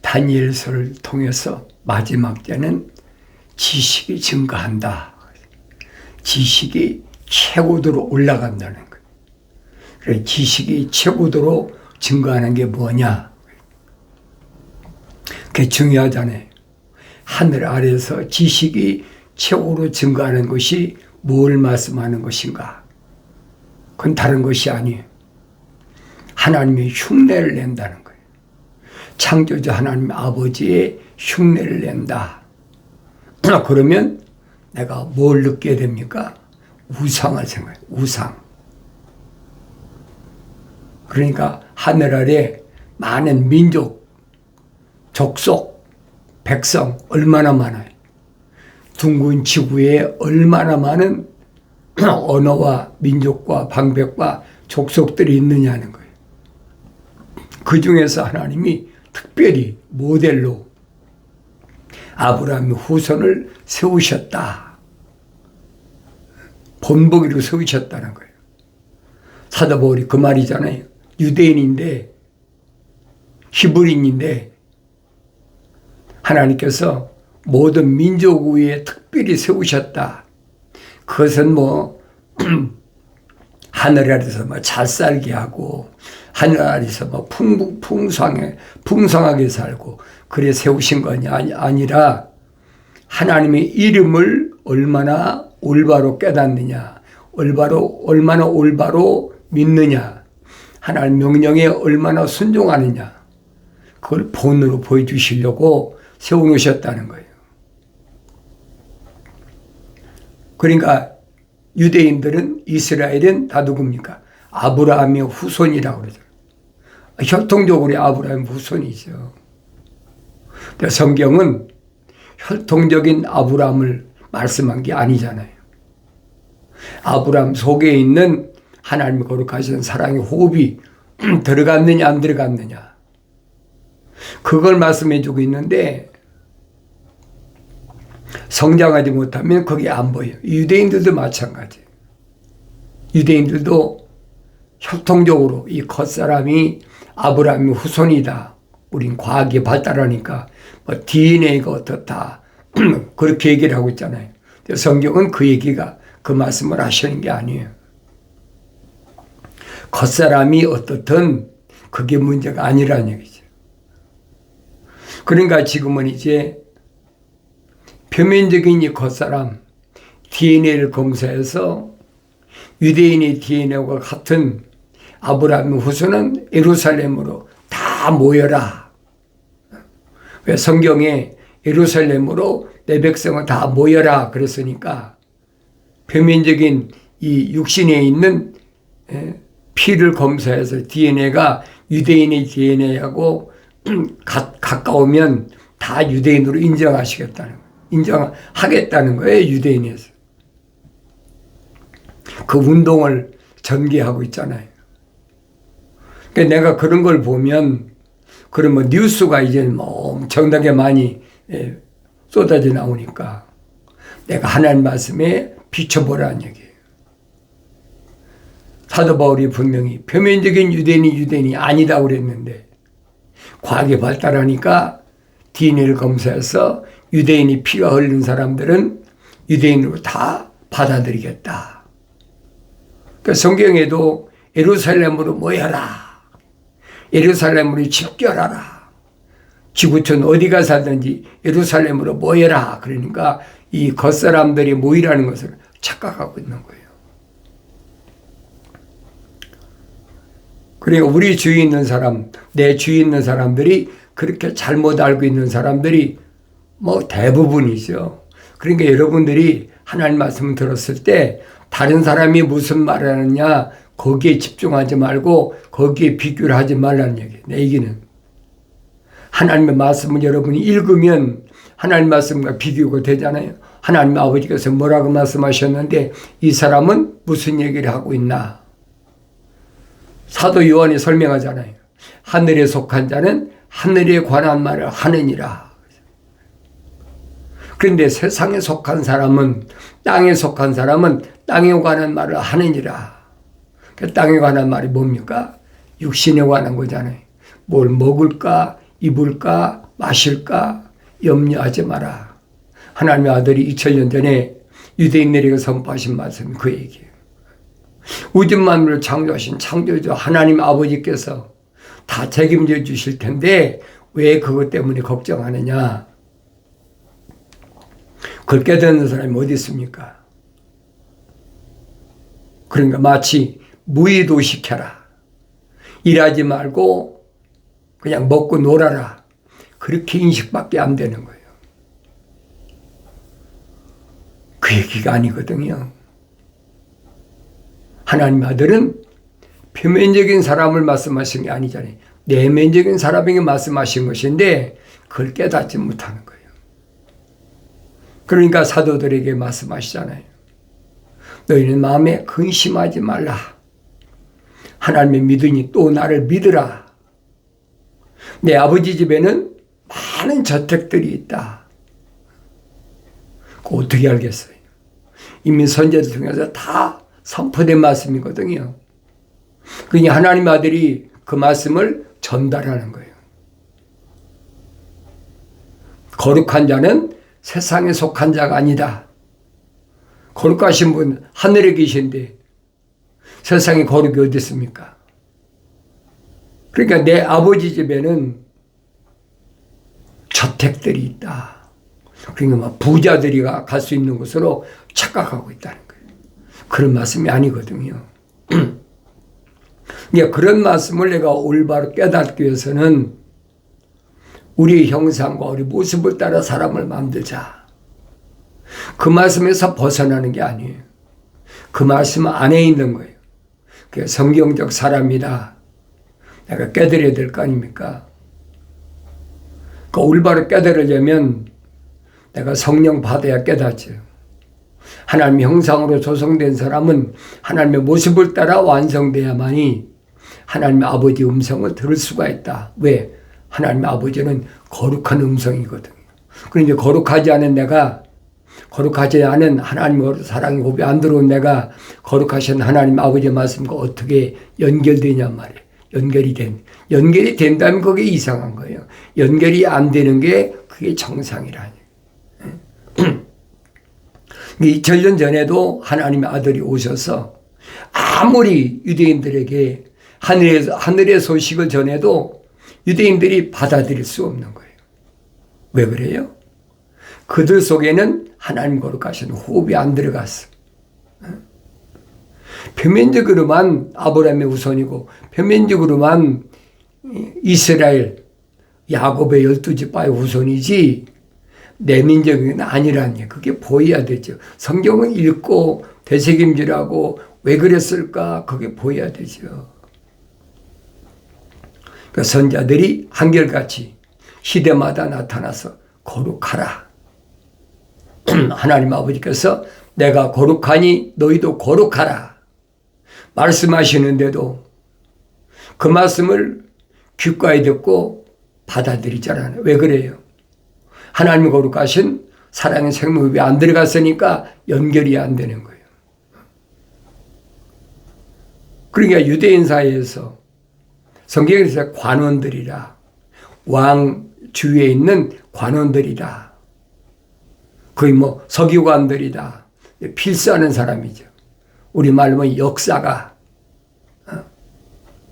다니엘서를 통해서 마지막 때는 지식이 증가한다. 지식이 최고도로 올라간다는 거예요. 그래, 지식이 최고도로 증가하는 게 뭐냐? 그게 중요하잖아요. 하늘 아래서 지식이 최고로 증가하는 것이 뭘 말씀하는 것인가? 그건 다른 것이 아니에요. 하나님의 흉내를 낸다는 거예요. 창조주 하나님 아버지의 흉내를 낸다. 그러면 내가 뭘 느끼게 됩니까? 우상을 생각해요. 우상. 그러니까 하늘 아래 많은 민족, 족속, 백성 얼마나 많아요. 둥근 지구에 얼마나 많은 언어와 민족과 방백과 족속들이 있느냐는 거예요. 그 중에서 하나님이 특별히 모델로 아브라함의 후손을 세우셨다. 본보기로 세우셨다는 거예요. 사도 바울이 그 말이잖아요. 유대인인데, 히브리인인데 하나님께서 모든 민족 위에 특별히 세우셨다. 그것은 하늘 아래서 잘 살게 하고 하늘 아래서 풍성하게 살고 그래 세우신 것이 아니라 하나님의 이름을 얼마나 올바로 깨닫느냐, 얼마나 올바로 믿느냐, 하나님 명령에 얼마나 순종하느냐, 그걸 본으로 보여주시려고 세워놓으셨다는 거예요. 그러니까 유대인들은, 이스라엘은 다 누굽니까? 아브라함의 후손이라고 그러죠. 혈통적으로 아브라함의 후손이죠. 근데 성경은 혈통적인 아브라함을 말씀한 게 아니잖아요. 아브라함 속에 있는 하나님의 거룩하신 사랑의 호흡이 들어갔느냐 안 들어갔느냐, 그걸 말씀해 주고 있는데 성장하지 못하면 그게 안 보여요. 유대인들도 마찬가지예요. 유대인들도 혈통적으로 이 겉사람이 아브라함의 후손이다. 우린 과학이 발달하니까 DNA가 어떻다. 그렇게 얘기를 하고 있잖아요. 성경은 그 말씀을 하시는 게 아니에요. 겉사람이 어떻든 그게 문제가 아니라는 얘기죠. 그러니까 지금은 이제 표면적인 이 겉사람 DNA를 검사해서 유대인의 DNA와 같은 아브라함의 후손은 예루살렘으로 다 모여라. 왜 성경에 예루살렘으로 내 백성은 다 모여라 그랬으니까 표면적인 이 육신에 있는 피를 검사해서 DNA가 유대인의 DNA하고 가까우면 다 유대인으로 인정하겠다는 거예요. 유대인에서. 그 운동을 전개하고 있잖아요. 그러니까 내가 그런 걸 보면, 그러면 뉴스가 이제 엄청나게 많이 쏟아져 나오니까 내가 하나님 말씀에 비춰보라는 얘기예요. 사도 바울이 분명히 표면적인 유대인이 아니다고 그랬는데 과학이 발달하니까 DNA를 검사해서 유대인이 피가 흐르는 사람들은 유대인으로 다 받아들이겠다. 그러니까 성경에도 예루살렘으로 모여라. 예루살렘으로 집결하라. 지구촌 어디가 살든지 예루살렘으로 모여라. 그러니까 이 겉사람들이 모이라는 것을 착각하고 있는 거예요. 그러니까 우리 주위에 있는 사람, 내 주위에 있는 사람들이 그렇게 잘못 알고 있는 사람들이 대부분이죠. 그러니까 여러분들이 하나님 말씀을 들었을 때 다른 사람이 무슨 말을 하느냐 거기에 집중하지 말고 거기에 비교를 하지 말라는 얘기예요. 내 얘기는 하나님의 말씀을 여러분이 읽으면 하나님 말씀과 비교가 되잖아요. 하나님 아버지께서 뭐라고 말씀하셨는데 이 사람은 무슨 얘기를 하고 있나. 사도 요한이 설명하잖아요. 하늘에 속한 자는 하늘에 관한 말을 하느니라. 그런데 세상에 속한 사람은, 땅에 속한 사람은 땅에 관한 말을 하느니라. 그 땅에 관한 말이 뭡니까? 육신에 관한 거잖아요. 뭘 먹을까, 입을까, 마실까 염려하지 마라. 하나님의 아들이 2000년 전에 유대인들에게 선포하신 말씀이 그 얘기예요. 우주 만물을 창조하신 창조주 하나님 아버지께서 다 책임져 주실 텐데 왜 그것 때문에 걱정하느냐. 그걸 깨닫는 사람이 어디 있습니까? 그러니까 마치 무의도 시켜라. 일하지 말고 그냥 먹고 놀아라. 그렇게 인식밖에 안 되는 거예요. 그 얘기가 아니거든요. 하나님 아들은 표면적인 사람을 말씀하신 게 아니잖아요. 내면적인 사람에게 말씀하신 것인데 그걸 깨닫지 못하는 거예요. 그러니까 사도들에게 말씀하시잖아요. 너희는 마음에 근심하지 말라. 하나님의 믿으니 또 나를 믿으라. 내 아버지 집에는 많은 저택들이 있다. 그거 어떻게 알겠어요? 이미 선지자들 통해서 다 선포된 말씀이거든요. 그러니 하나님의 아들이 그 말씀을 전달하는 거예요. 거룩한 자는 세상에 속한 자가 아니다. 거룩하신 분 하늘에 계신데 세상에 거룩이 어디 있습니까? 그러니까 내 아버지 집에는 저택들이 있다. 그러니까 막 부자들이 갈 수 있는 곳으로 착각하고 있다는 거예요. 그런 말씀이 아니거든요. 그러니까 그런 말씀을 내가 올바로 깨닫기 위해서는 우리의 형상과 우리 모습을 따라 사람을 만들자. 그 말씀에서 벗어나는 게 아니에요. 그 말씀 안에 있는 거예요. 그게 성경적 사람이다. 내가 깨달아야 될 거 아닙니까? 그 올바로 깨달으려면 내가 성령 받아야 깨닫죠. 하나님의 형상으로 조성된 사람은 하나님의 모습을 따라 완성돼야만이 하나님의 아버지 음성을 들을 수가 있다. 왜? 하나님의 아버지는 거룩한 음성이거든요. 그런데 거룩하지 않은 내가, 거룩하지 않은 하나님의 사랑의 호흡이 안 들어온 내가 거룩하신 하나님 아버지의 말씀과 어떻게 연결되냐 말이에요. 연결이 된다면 그게 이상한 거예요. 연결이 안 되는 게 그게 정상이라니. 2000년 전에도 하나님의 아들이 오셔서 아무리 유대인들에게 하늘의 소식을 전해도 유대인들이 받아들일 수 없는 거예요. 왜 그래요? 그들 속에는 하나님 거룩하신 호흡이 안 들어갔어. 표면적으로만 아브라함의 후손이고 표면적으로만 이스라엘 야곱의 12지파의 후손이지 내면적인 아니라는 게 그게 보여야 되죠. 성경을 읽고 되새김질하고 왜 그랬을까 그게 보여야 되죠. 그 선자들이 한결같이 시대마다 나타나서 거룩하라. 하나님 아버지께서 내가 거룩하니 너희도 거룩하라 말씀하시는데도 그 말씀을 귓가에 듣고 받아들이잖아요. 왜 그래요? 하나님이 거룩하신 사랑의 생명이 안 들어갔으니까 연결이 안 되는 거예요. 그러니까 유대인 사이에서 성경에서 관원들이라, 왕 주위에 있는 관원들이다. 거의 뭐 서기관들이다. 필수하는 사람이죠. 우리말로 뭐 역사가.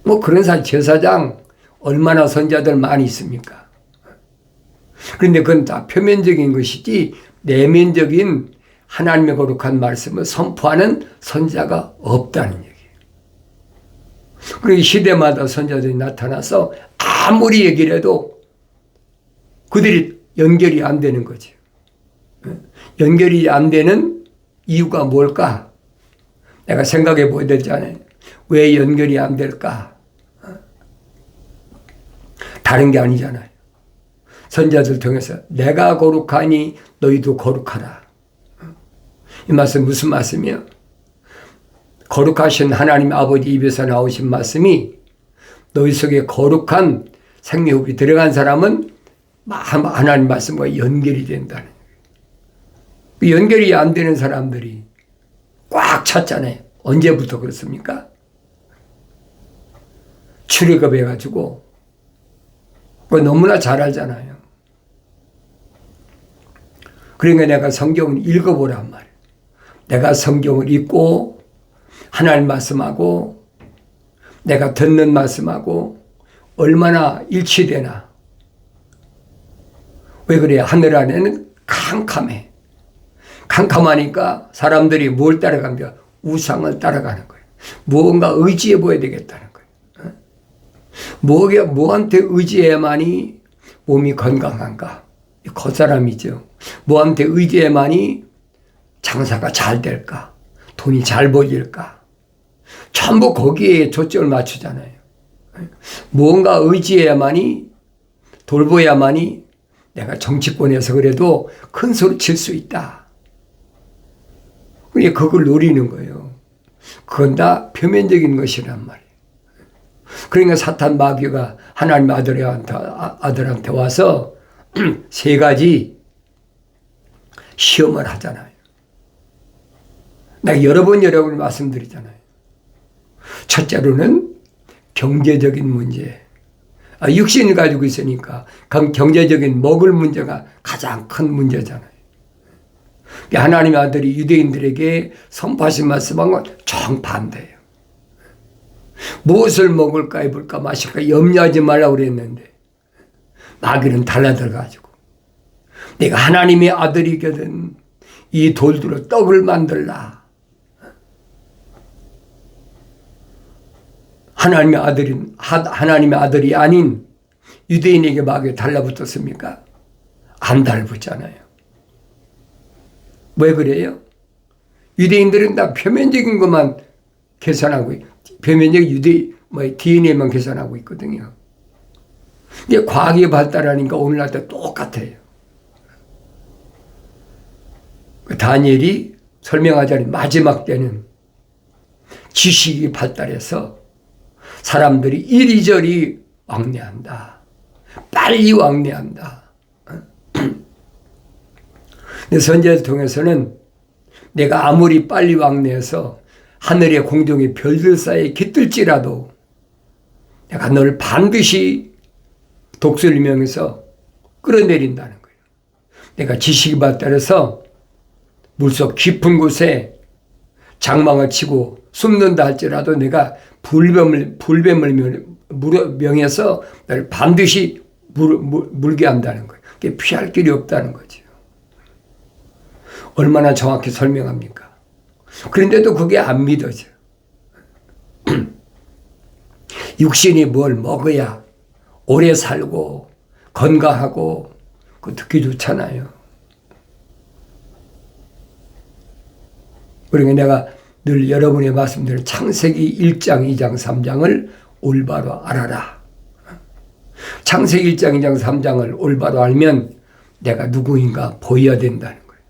뭐 그런 사람, 제사장 얼마나 선자들 많이 있습니까? 그런데 그건 다 표면적인 것이지 내면적인 하나님의 거룩한 말씀을 선포하는 선자가 없다는 얘기예요. 그러니까 시대마다 선자들이 나타나서 아무리 얘기를 해도 그들이 연결이 안 되는 거죠. 연결이 안 되는 이유가 뭘까? 내가 생각해 보야 되잖아요. 왜 연결이 안 될까? 다른 게 아니잖아요. 선자들 통해서 내가 거룩하니 너희도 거룩하라. 이 말씀 무슨 말씀이야? 거룩하신 하나님 아버지 입에서 나오신 말씀이 너희 속에 거룩한 생명이 들어간 사람은 하나님 말씀과 연결이 된다는 거예요. 연결이 안 되는 사람들이 꽉 찼잖아요. 언제부터 그렇습니까? 출애굽해가지고 그거 너무나 잘 알잖아요. 그러니까 내가 성경을 읽어보란 말이에요. 내가 성경을 읽고 하나님 말씀하고 내가 듣는 말씀하고 얼마나 일치되나. 왜 그래요? 하늘 안에는 캄캄해. 캄캄하니까 사람들이 뭘 따라갑니까? 우상을 따라가는 거예요. 무언가 의지해 보여야 되겠다는 거예요. 뭐한테 의지해야만이 몸이 건강한가? 겉사람이죠. 뭐한테 의지해야만이 장사가 잘 될까? 돈이 잘 벌릴까? 전부 거기에 초점을 맞추잖아요. 무언가 의지해야만이, 돌보야만이 내가 정치권에서 그래도 큰 소리 칠 수 있다. 그러니까 그걸 노리는 거예요. 그건 다 표면적인 것이란 말이에요. 그러니까 사탄 마귀가 하나님 아들한테 와서 세 가지 시험을 하잖아요. 내가 여러 번 말씀드리잖아요. 첫째로는 경제적인 문제. 육신을 가지고 있으니까 경제적인 먹을 문제가 가장 큰 문제잖아요. 하나님의 아들이 유대인들에게 선포하신 말씀한 건 정반대예요. 무엇을 먹을까 입을까 마실까 염려하지 말라고 그랬는데 마귀는 달라들어가지고 내가 하나님의 아들이거든 이 돌들로 떡을 만들라. 하나님의 아들이 아닌 유대인에게 마귀가 달라붙었습니까? 안 달라붙잖아요. 왜 그래요? 유대인들은 다 표면적인 것만 계산하고 표면적 DNA만 계산하고 있거든요. 근데 과학이 발달하니까 오늘날도 똑같아요. 다니엘이 설명하자니 마지막 때는 지식이 발달해서 사람들이 이리저리 왕래한다. 빨리 왕래한다. 근데 선지자를 통해서는 내가 아무리 빨리 왕래해서 하늘의 공중의 별들 사이에 깃들지라도 내가 너를 반드시 독수리를 명해서 끌어내린다는 거예요. 내가 지식이 발달해서 물속 깊은 곳에 장망을 치고 숨는다 할지라도 내가 불뱀을 명해서 너를 반드시 물게 한다는 거예요. 그게 피할 길이 없다는 거죠. 얼마나 정확히 설명합니까? 그런데도 그게 안 믿어져. 육신이 뭘 먹어야 오래 살고 건강하고 그거 듣기 좋잖아요. 그러니까 내가 늘 여러분의 말씀드린 창세기 1장, 2장, 3장을 올바로 알아라. 창세기 1장, 2장, 3장을 올바로 알면 내가 누구인가 보여야 된다는 거예요.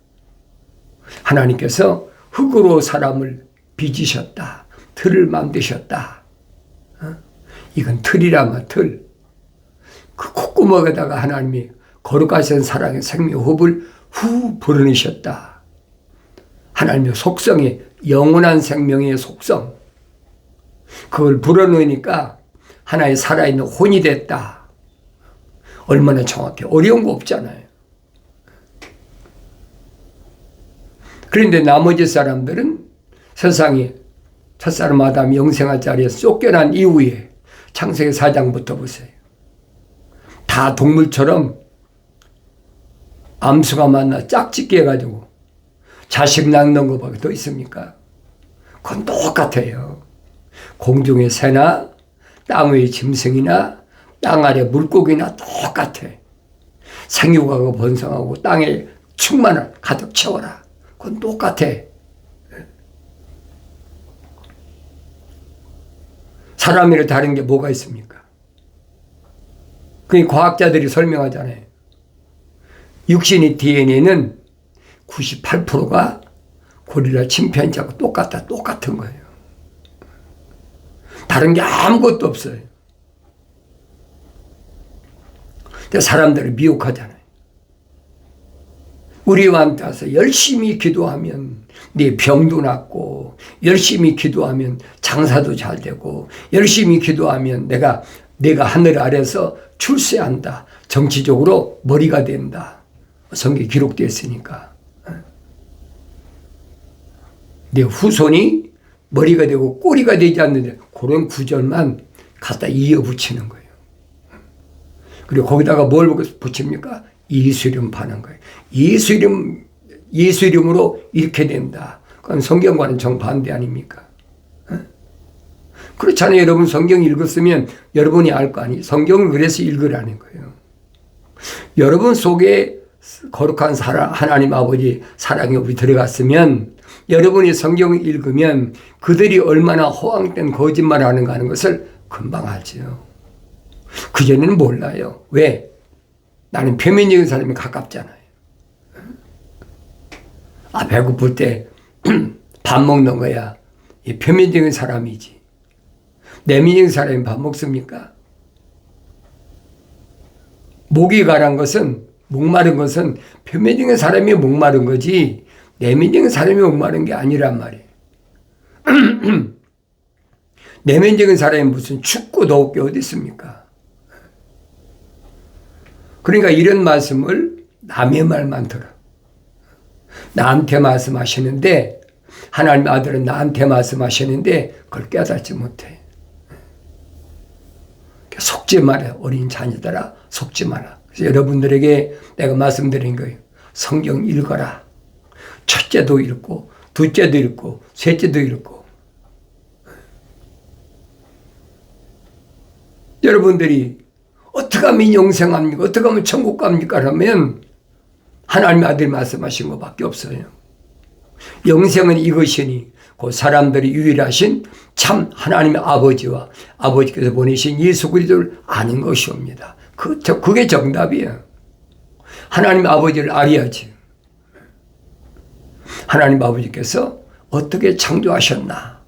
하나님께서 흙으로 사람을 빚으셨다. 틀을 만드셨다. 이건 틀이라면 틀. 그 콧구멍에다가 하나님이 거룩하신 사랑의 생명 호흡을 후 불어넣으셨다. 하나님의 속성이 영원한 생명의 속성. 그걸 불어넣으니까 하나의 살아있는 혼이 됐다. 얼마나 정확해. 어려운 거 없잖아요. 그런데 나머지 사람들은 세상에 첫사람 아담이 영생할 자리에서 쫓겨난 이후에 창세기 4장부터 보세요. 다 동물처럼 암수가 만나 짝짓기 해가지고 자식 낳는 것밖에 더 있습니까? 그건 똑같아요. 공중의 새나 땅 위의 짐승이나 땅 아래 물고기나 똑같아. 생육하고 번성하고 땅에 충만을 가득 채워라. 그건 똑같아. 사람이랑 다른 게 뭐가 있습니까? 그러니까 과학자들이 설명하잖아요. 육신의 DNA는 98%가 고릴라 침팬지하고 똑같은 거예요. 다른 게 아무것도 없어요. 근데 사람들을 미혹하잖아요. 우리한테 와서 열심히 기도하면 네 병도 낫고, 열심히 기도하면 장사도 잘 되고, 열심히 기도하면 내가 내가 하늘 아래서 출세한다. 정치적으로 머리가 된다. 성경에 기록되어 있으니까. 내 후손이 머리가 되고 꼬리가 되지 않는데 그런 구절만 갖다 이어붙이는 거예요. 그리고 거기다가 뭘 붙입니까? 예수 이름 파는 거예요. 예수 이름으로 이렇게 된다. 그건 성경과는 정반대 아닙니까? 그렇잖아요. 여러분 성경 읽었으면 여러분이 알 거 아니에요. 성경을 그래서 읽으라는 거예요. 여러분 속에 거룩한 하나님 아버지 사랑이 우리 들어갔으면 여러분이 성경을 읽으면 그들이 얼마나 허황된 거짓말을 하는가 하는 것을 금방 알죠. 그전에는 몰라요. 왜? 나는 표면적인 사람이 가깝잖아요. 배고플 때 밥 먹는 거야. 이 표면적인 사람이지. 내면적인 사람이 밥 먹습니까? 목이 가란 것은, 목마른 것은 표면적인 사람이 목마른 거지 내면적인 사람이 목마른 게 아니란 말이에요. 내면적인 사람이 무슨 춥고 더울 게 어디 있습니까? 그러니까 이런 말씀을 남의 말만 들어. 나한테 말씀하시는데 하나님 아들은 나한테 말씀하시는데 그걸 깨닫지 못해. 속지 마라. 어린 자녀들아 속지 마라. 그래서 여러분들에게 내가 말씀드린 거예요. 성경 읽어라. 첫째도 읽고 둘째도 읽고 셋째도 읽고. 여러분들이 어떻게 하면 영생합니까? 어떻게 하면 천국 갑니까? 하면 하나님의 아들이 말씀하신 것밖에 없어요. 영생은 이것이니 그 사람들이 유일하신 참 하나님의 아버지와 아버지께서 보내신 예수 그리스도를 아는 것이옵니다. 그게 정답이에요. 하나님의 아버지를 알아야지. 하나님 아버지께서 어떻게 창조하셨나.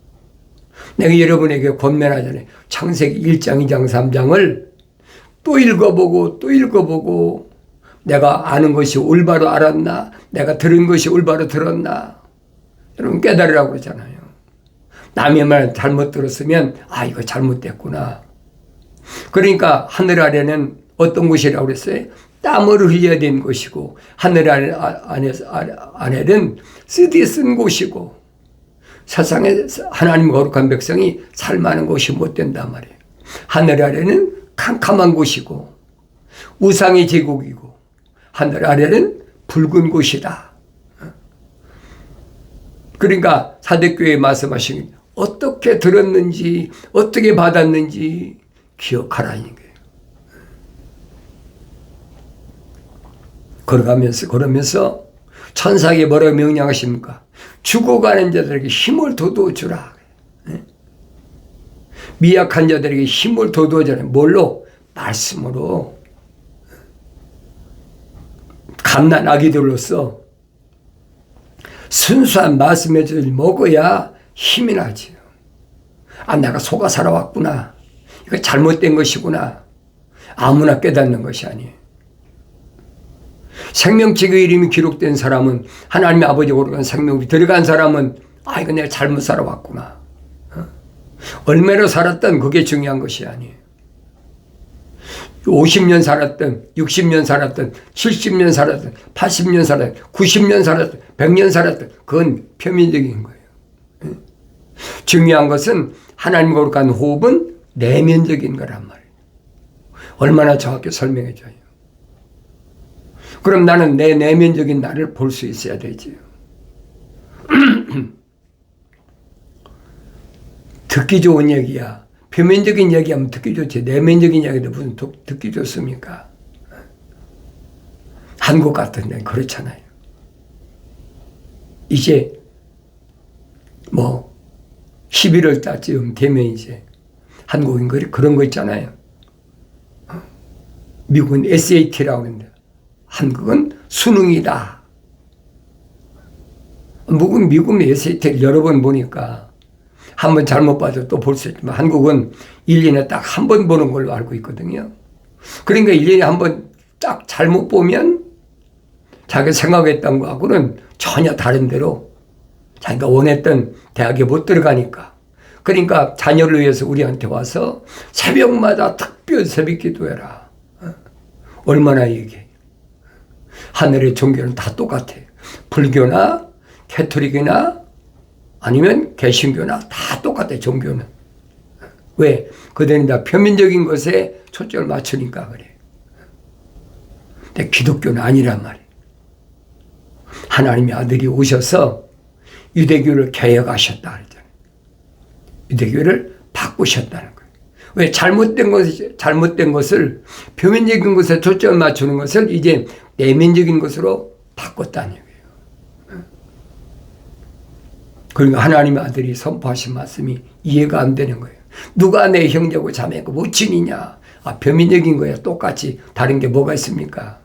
내가 여러분에게 권면하잖아요. 창세기 1장, 2장, 3장을 또 읽어보고 또 읽어보고 내가 아는 것이 올바로 알았나? 내가 들은 것이 올바로 들었나? 여러분 깨달으라고 그러잖아요. 남의 말 잘못 들었으면 이거 잘못됐구나. 그러니까 하늘 아래는 어떤 곳이라고 그랬어요? 땀을 흘려야 된 곳이고 하늘 아래는 쓰디 쓴 곳이고 세상에 하나님 거룩한 백성이 살만한 곳이 못 된단 말이에요. 하늘 아래는 캄캄한 곳이고 우상의 제국이고 하늘 아래는 붉은 곳이다. 그러니까 사도교회에 말씀하신 어떻게 들었는지 어떻게 받았는지 기억하라는 거예요. 그러면서 천사에게 뭐라고 명령하십니까? 죽어가는 자들에게 힘을 돋워 주라. 미약한 자들에게 힘을 돋워 주라. 뭘로? 말씀으로. 갓난 아기들로서 순수한 말씀의 젖을 먹어야 힘이 나지. 내가 속아 살아왔구나. 이거 잘못된 것이구나. 아무나 깨닫는 것이 아니에요. 생명책의 이름이 기록된 사람은 하나님의 아버지가 오르간 생명이 들어간 사람은 이거 내가 잘못 살아왔구나. 얼마나 살았던 그게 중요한 것이 아니에요. 50년 살았던 60년 살았던 70년 살았던 80년 살았던 90년 살았던 100년 살았던 그건 표면적인 거예요. 중요한 것은 하나님과 거룩한 호흡은 내면적인 거란 말이에요. 얼마나 정확히 설명해 줘요. 그럼 나는 내 내면적인 나를 볼 수 있어야 되지요. 듣기 좋은 얘기야. 표면적인 얘기하면 듣기 좋지. 내면적인 얘기도 무슨 듣기 좋습니까? 한국 같은 데는 그렇잖아요. 이제 11월 달쯤 되면 이제 한국인 그런 거 있잖아요. 미국은 SAT라고 하는데 한국은 수능이다. 미국은 SAT를 여러 번 보니까 한 번 잘못 봐도 또 볼 수 있지만 한국은 1년에 딱 한 번 보는 걸로 알고 있거든요. 그러니까 1년에 한 번 딱 잘못 보면 자기가 생각했던 거하고는 전혀 다른 대로 자기가 원했던 대학에 못 들어가니까 그러니까 자녀를 위해서 우리한테 와서 새벽마다 특별 새벽 기도해라. 얼마나 얘기해. 하늘의 종교는 다 똑같아. 불교나 캐토릭이나 아니면 개신교나 다 똑같아, 종교는. 왜? 그들은 다 표면적인 것에 초점을 맞추니까 그래. 근데 기독교는 아니란 말이야. 하나님의 아들이 오셔서 유대교를 개혁하셨다 그랬잖아요. 유대교를 바꾸셨다는 거예요. 왜? 잘못된 것을 표면적인 것에 초점을 맞추는 것을 이제 내면적인 것으로 바꿨다는 얘기예요. 그러니까 하나님의 아들이 선포하신 말씀이 이해가 안 되는 거예요. 누가 내 형제고 자매고 모친이냐? 표면적인 거야. 똑같이 다른 게 뭐가 있습니까?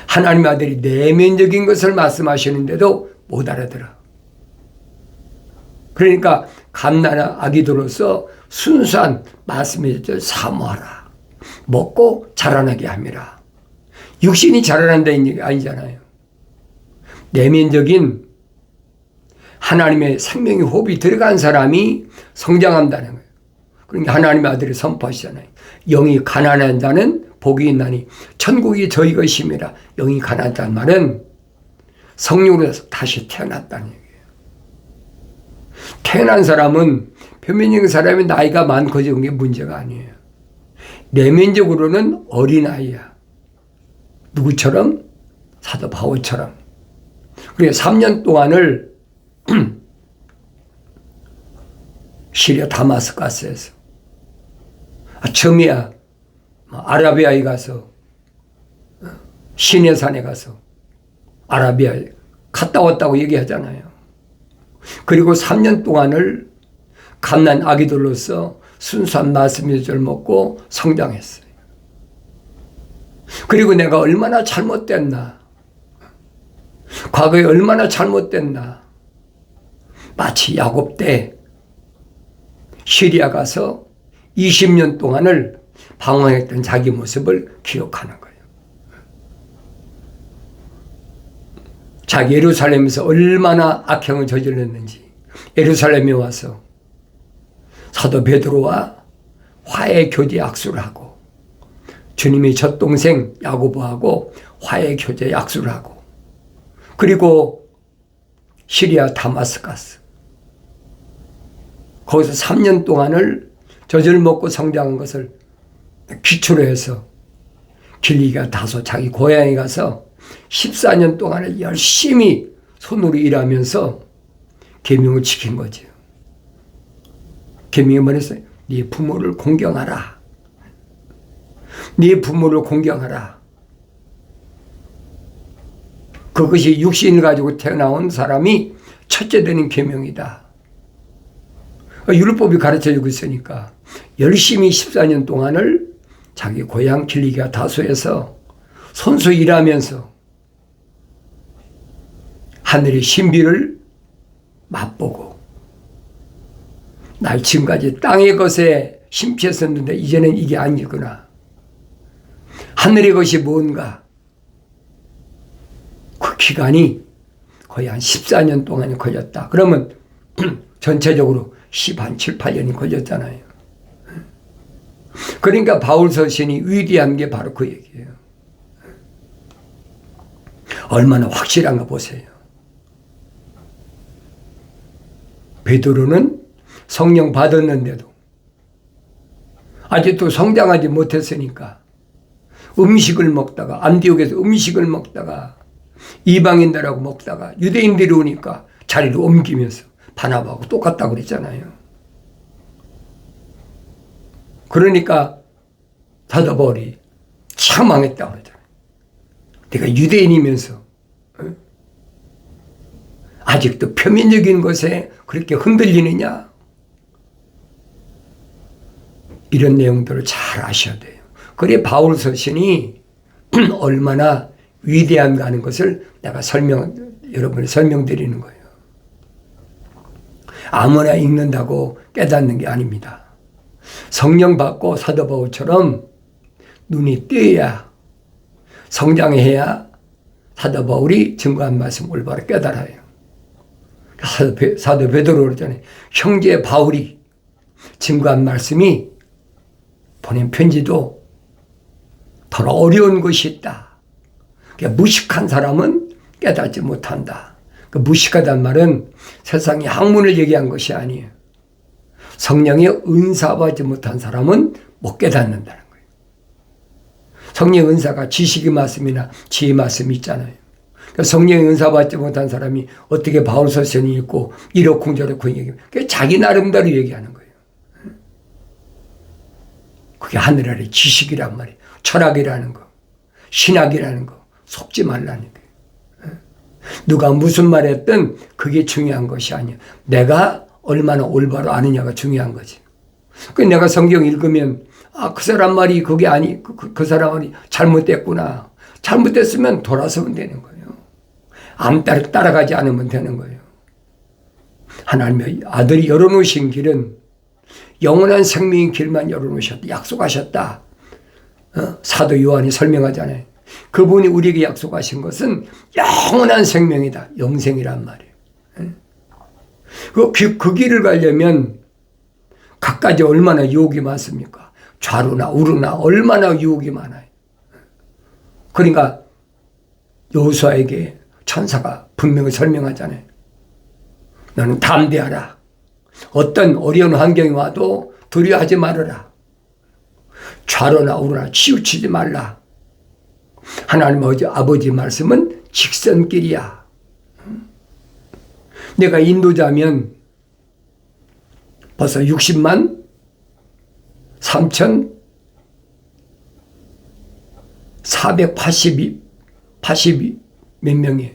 하나님의 아들이 내면적인 것을 말씀하시는데도 못 알아들어. 그러니까 갓난아 아기들로서 순수한 말씀의 젖을 사모하라. 먹고 자라나게 함이라. 육신이 자라난다는 얘기 아니잖아요. 내면적인 하나님의 생명의 호흡이 들어간 사람이 성장한다는 거예요. 그러니까 하나님의 아들이 선포하시잖아요. 영이 가난한 자는 복이 있나니 천국이 저희 것임이라. 영이 가난하다는 말은 성령으로 다시 태어났다는 얘기예요. 태어난 사람은 표면적인 사람이 나이가 많고 적은 게 문제가 아니에요. 내면적으로는 어린아이야. 누구처럼? 사도 바울처럼. 그래 3년 동안을 시리아 다마스커스에서 처음이야 아라비아에 가서 시내산에 가서 아라비아에 갔다 왔다고 얘기하잖아요. 그리고 3년 동안을 갓난 아기들로서 순수한 말씀의 젖을 먹고 성장했어요. 그리고 내가 얼마나 잘못됐나, 과거에 얼마나 잘못됐나, 마치 야곱 때 시리아 가서 20년 동안을 방황했던 자기 모습을 기억하는 거예요. 자기 예루살렘에서 얼마나 악행을 저질렀는지, 예루살렘에 와서 사도 베드로와 화해 교제 약수를 하고 주님의 젖동생 야고보하고 화해 교제 약수를 하고 그리고 시리아 다마스커스 거기서 3년 동안을 젖을 먹고 성장한 것을 기초로 해서 길리기아 다소 자기 고향에 가서 14년 동안을 열심히 손으로 일하면서 계명을 지킨 거죠. 계명이 뭐랬어요? 네 부모를 공경하라. 네 부모를 공경하라. 그것이 육신을 가지고 태어나온 사람이 첫째 되는 계명이다. 율법이 가르쳐주고 있으니까 열심히 14년 동안을 자기 고향 길리기아 다소에서 손수 일하면서 하늘의 신비를 맛보고 날 지금까지 땅의 것에 심취했었는데 이제는 이게 아니구나. 하늘의 것이 뭔가. 그 기간이 거의 한 14년 동안이 걸렸다. 그러면 전체적으로 7, 8년이 걸렸잖아요. 그러니까 바울 서신이 위대한 게 바로 그 얘기예요. 얼마나 확실한가 보세요. 베드로는 성령 받았는데도 아직도 성장하지 못했으니까 음식을 먹다가 안디옥에서 음식을 먹다가 이방인들하고 먹다가 유대인들이 오니까 자리를 옮기면서 바나바하고 똑같다고 그랬잖아요. 그러니까 사도 바울이 참 망했다고 그러잖아요. 내가 유대인이면서 아직도 표면적인 것에 그렇게 흔들리느냐? 이런 내용들을 잘 아셔야 돼요. 그래 바울 서신이 얼마나 위대한가 하는 것을 내가 여러분이 설명드리는 거예요. 아무나 읽는다고 깨닫는 게 아닙니다. 성령 받고 사도 바울처럼 눈이 뜨여야 성장해야 사도 바울이 증거한 말씀 올바로 깨달아요. 사도 베드로 그러잖아요. 형제 바울이 증거한 말씀이 보낸 편지도 더 어려운 것이 있다. 그러니까 무식한 사람은 깨닫지 못한다. 그 무식하다는 말은 세상의 학문을 얘기한 것이 아니에요. 성령의 은사 받지 못한 사람은 못 깨닫는다는 거예요. 성령의 은사가 지식의 말씀이나 지혜의 말씀이 있잖아요. 그러니까 성령의 은사 받지 못한 사람이 어떻게 바울서신이 있고 이렇고 저렇고 얘기해요. 자기 나름대로 얘기하는 거예요. 그게 하늘 아래 지식이란 말이에요. 철학이라는 거, 신학이라는 거 속지 말라는 거예요. 누가 무슨 말 했든 그게 중요한 것이 아니에요. 내가 얼마나 올바로 아느냐가 중요한 거지. 그 내가 성경 읽으면 그 사람 말이 그게 아니 그 사람 말이 잘못됐구나. 잘못됐으면 돌아서면 되는 거예요. 따라가지 않으면 되는 거예요. 하나님의 아들이 열어놓으신 길은 영원한 생명의 길만 열어놓으셨다. 약속하셨다. 사도 요한이 설명하잖아요. 그분이 우리에게 약속하신 것은 영원한 생명이다. 영생이란 말이에요. 그 길을 가려면 갖가지 얼마나 유혹이 많습니까? 좌로나 우로나 얼마나 유혹이 많아요. 그러니까 여호수아에게 천사가 분명히 설명하잖아요. 너는 담대하라. 어떤 어려운 환경이 와도 두려워하지 말아라. 좌로나 우로나 치우치지 말라. 하나님 아버지 말씀은 직선길이야. 내가 인도자면 벌써 60만 3,480 몇 명이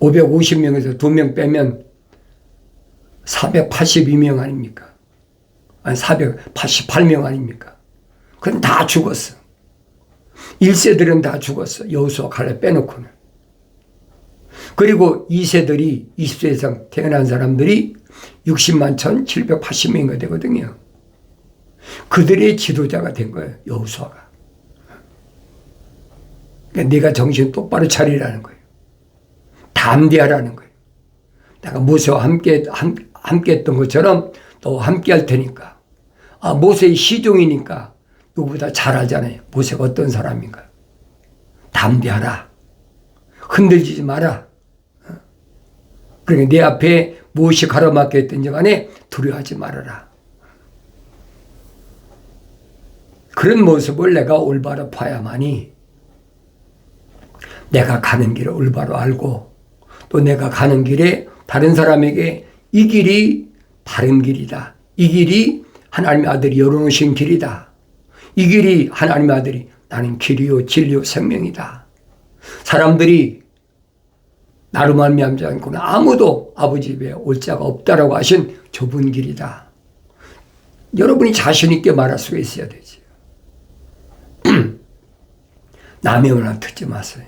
550명에서 2명 빼면 482명 아닙니까? 아니 488명 아닙니까? 그건 다 죽었어. 1세들은 다 죽었어. 여호수아 갈렙 빼놓고는. 그리고 2세들이 20세 이상 태어난 사람들이 60만 1,780명이 되거든요. 그들의 지도자가 된 거예요. 여호수아가. 그러니까 네가 정신 똑바로 차리라는 거예요. 담대하라는 거예요. 내가 모세와 함께 했던 것처럼 너 함께 할 테니까. 모세의 시종이니까 누구보다 잘하잖아요. 모세가 어떤 사람인가. 담대하라. 흔들리지 마라. 그러니까 내 앞에 무엇이 가로막혀 있든지 간에 두려워하지 말아라. 그런 모습을 내가 올바로 봐야만이 내가 가는 길을 올바로 알고 또 내가 가는 길에 다른 사람에게 이 길이 바른 길이다. 이 길이 하나님의 아들이 열어놓으신 길이다. 이 길이 하나님의 아들이 나는 길이요 진리요 생명이다. 사람들이 나로 말미암지 않고는 아무도 아버지 집에 올 자가 없다라고 하신 좁은 길이다. 여러분이 자신 있게 말할 수가 있어야 되지. 남의 말을 듣지 마세요.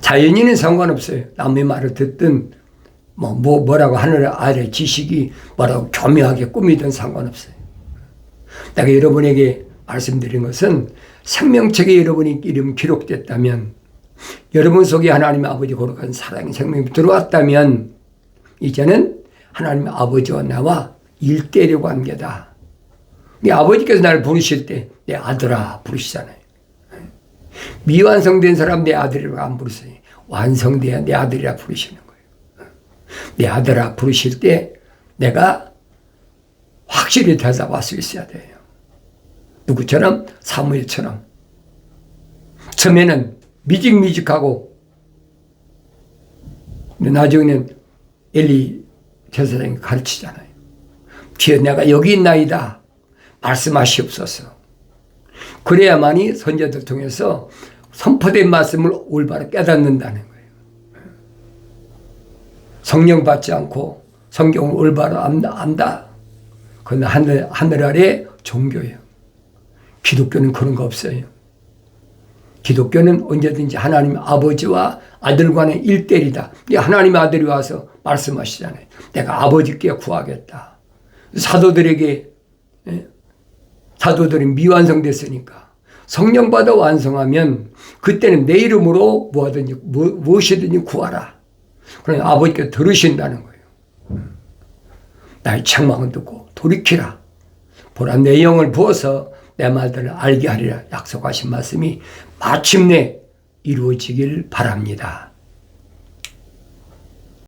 자연인은 상관없어요. 남의 말을 듣든 뭐라고 하늘 아래 지식이 뭐라고 교묘하게 꾸미든 상관없어요. 내가 여러분에게 말씀드린 것은 생명책에 여러분의 이름 기록됐다면 여러분 속에 하나님의 아버지 거룩한 사랑의 생명이 들어왔다면 이제는 하나님의 아버지와 나와 일대일 관계다. 네 아버지께서 나를 부르실 때 내 아들아 부르시잖아요. 미완성된 사람 내 아들이라고 안 부르세요. 완성돼야 내 아들이라 부르시는 거예요. 내 아들아 부르실 때 내가 확실히 대답할 수 있어야 돼요. 누구처럼? 사무엘처럼. 처음에는 미직미직하고 나중에는 엘리 제사장이 가르치잖아요. 주여 내가 여기 있나이다. 말씀하시옵소서. 그래야만이 선지자들 통해서 선포된 말씀을 올바로 깨닫는다는 거예요. 성령 받지 않고 성경을 올바로 안다. 그건 하늘 아래 종교예요. 기독교는 그런 거 없어요. 기독교는 언제든지 하나님 아버지와 아들 간의 일대일이다. 하나님의 아들이 와서 말씀하시잖아요. 내가 아버지께 구하겠다. 사도들이 미완성됐으니까 성령 받아 완성하면 그때는 내 이름으로 무엇이든지 구하라. 그러니 아버지께 들으신다는 거예요. 나의 책망은 듣고 돌이키라. 보라 내 영을 부어서 내 말들을 알게 하리라 약속하신 말씀이 마침내 이루어지길 바랍니다.